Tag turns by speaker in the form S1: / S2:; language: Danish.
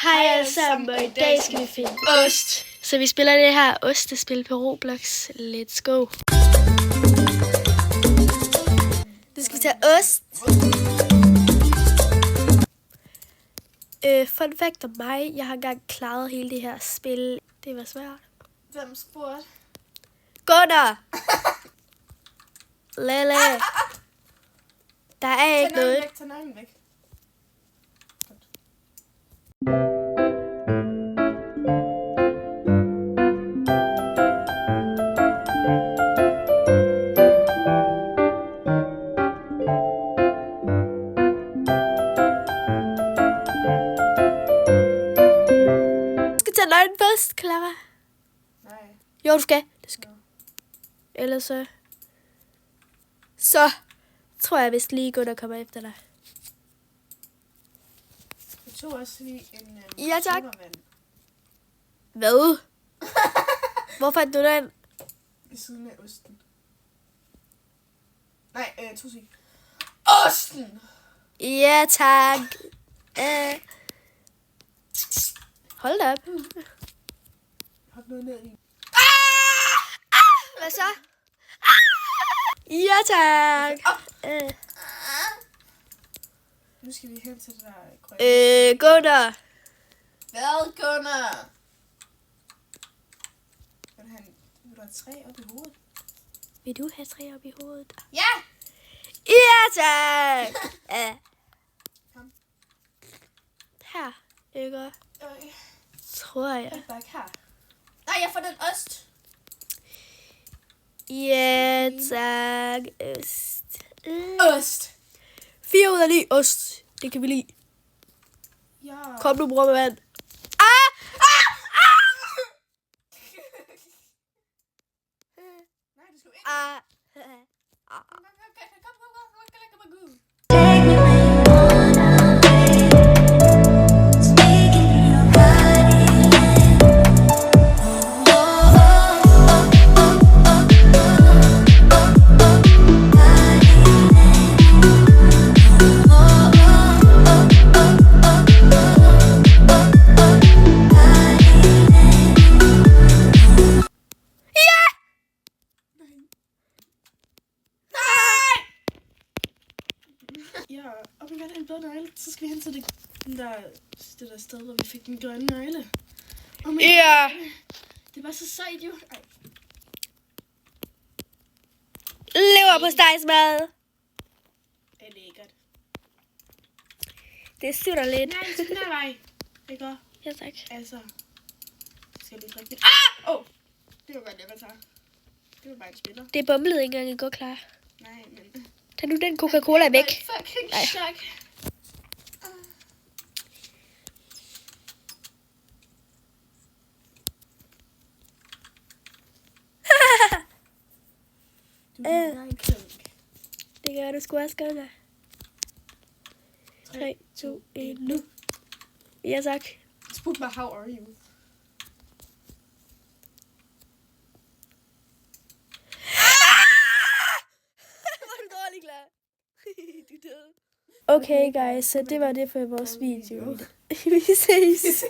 S1: Hej alle sammen, og i dag skal vi finde ost. Så vi spiller det her ostespil på Roblox. Let's go. Nu skal vi tage ost. Fun fact om mig. Jeg har engang klaret hele det her spil. Det var svært.
S2: Hvem spurgte?
S1: Gunnar! Lele. Der er ikke noget.
S2: Tag nøglen væk.
S1: Du skal tage nøglen først, Clara.
S2: Nej.
S1: Jo, du skal. Ellers så tror jeg vist lige Gunnar kommer efter dig.
S2: Jeg tog også lige en
S1: Ja, tak.
S2: sodavand
S1: Hvad? Hvor fandt du den?
S2: ved siden af osten. Nej, to sig. Osten!
S1: Ja, tak. Hold da op.
S2: Hop noget ned i.
S1: Hvad så? Ja, tak.
S2: Nu skal vi hen til det der grønne.
S1: Gunnar.
S2: Hvad, Gunnar? Vil du have træ op i hovedet?
S1: Vil du have træ op i hovedet?
S2: Ja!
S1: Ja, tak.
S2: Kom.
S1: Her, ikke? Tror jeg.
S2: Bak her. Nej, jeg får den ost.
S1: Ja, tak. Ost.
S2: Ost!
S1: 4 ud af 9 ost. Det kan vi lide.
S2: Ja.
S1: Kom nu, bror med vand.
S2: Nej, du skal ikke. Kom. Ja, og vi kan en blå negle, så skal vi hen til det der sted, hvor vi fik den grønne negle. Oh my
S1: Ja.
S2: God. Det var så sejt, jo. Ej.
S1: Lever på stegsmad.
S2: Det er lækkert.
S1: Det sutter lidt.
S2: Nej, til den her vej. Ikke?
S1: Ja, tak.
S2: Altså. Skal du drikke det? Det var bare det, jeg tager. Det var bare en spiller.
S1: Det bumlede ikke engang i går, klar.
S2: Nej, men...
S1: Tag nu den Coca-Cola væk.
S2: Fucking
S1: Nej.
S2: chok. Du er en klunk.
S1: Det gør du sgu også godt, da. 3, 2, 1, nu. Ja, tak.
S2: Spurgte mig, how are you?
S1: Var du dårlig, klar? Du er død. Okay, guys, så det var det for vores video. Vi ses.